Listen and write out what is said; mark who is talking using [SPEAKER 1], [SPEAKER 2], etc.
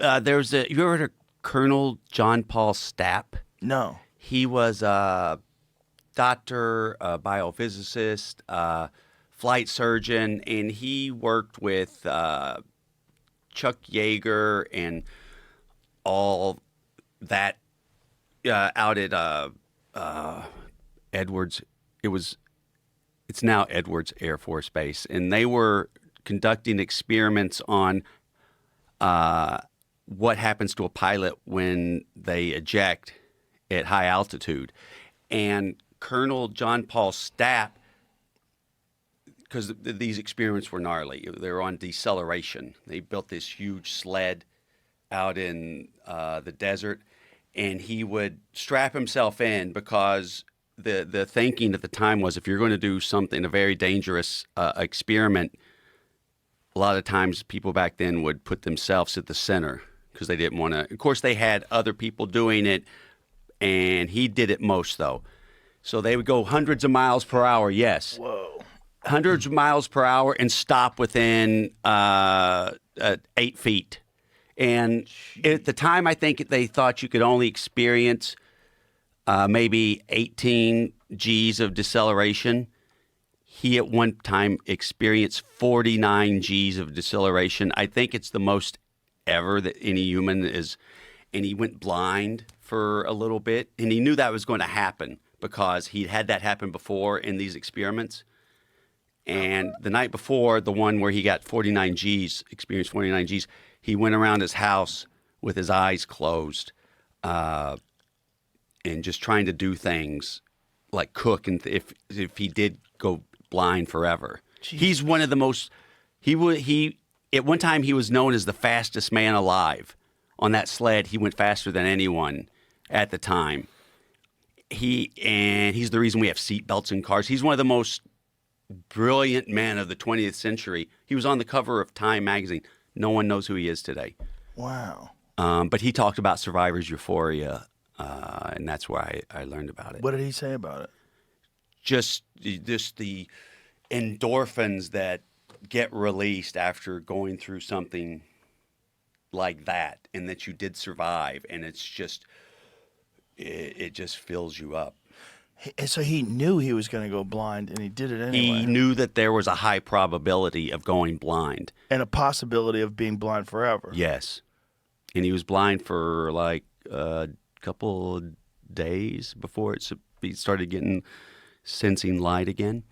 [SPEAKER 1] You ever heard of Colonel John Paul Stapp?
[SPEAKER 2] No.
[SPEAKER 1] He was a doctor, a biophysicist, flight surgeon, and he worked with Chuck Yeager and all that out at Edwards. It's now Edwards Air Force Base, and they were conducting experiments on what happens to a pilot when they eject at high altitude. And Colonel John Paul Stapp, because these experiments were gnarly, they were on deceleration. They built this huge sled out in the desert, and he would strap himself in because the thinking at the time was if you're going to do something, a very dangerous experiment, a lot of times people back then would put themselves at the center because they didn't want to. Of course, they had other people doing it, and he did it most, though. So they would go hundreds of miles per hour, yes.
[SPEAKER 2] Whoa.
[SPEAKER 1] Hundreds of miles per hour and stop within 8 feet. And at the time, I think they thought you could only experience maybe 18 Gs of deceleration. He at one time experienced 49 Gs of deceleration. I think it's the most ever that any human is. And he went blind for a little bit. And he knew that was going to happen because he'd had that happen before in these experiments. And the night before, the one where he got 49 Gs, experienced 49 Gs, he went around his house with his eyes closed and just trying to do things like cook. And if he did go blind forever,
[SPEAKER 2] Jesus.
[SPEAKER 1] He's one of the most. He at one time he was known as the fastest man alive. On that sled, he went faster than anyone at the time. He's the reason we have seatbelts in cars. He's one of the most brilliant men of the 20th century. He was on the cover of Time magazine. No one knows who he is today.
[SPEAKER 2] Wow.
[SPEAKER 1] But he talked about survivor's euphoria, and that's where I learned about it.
[SPEAKER 2] What did he say about it?
[SPEAKER 1] Just the endorphins that get released after going through something like that, and that you did survive, and it's just it just fills you up.
[SPEAKER 2] So he knew he was going to go blind, and he did it anyway.
[SPEAKER 1] He knew that there was a high probability of going blind.
[SPEAKER 2] And a possibility of being blind forever.
[SPEAKER 1] Yes. And he was blind for like a couple of days before he started sensing light again.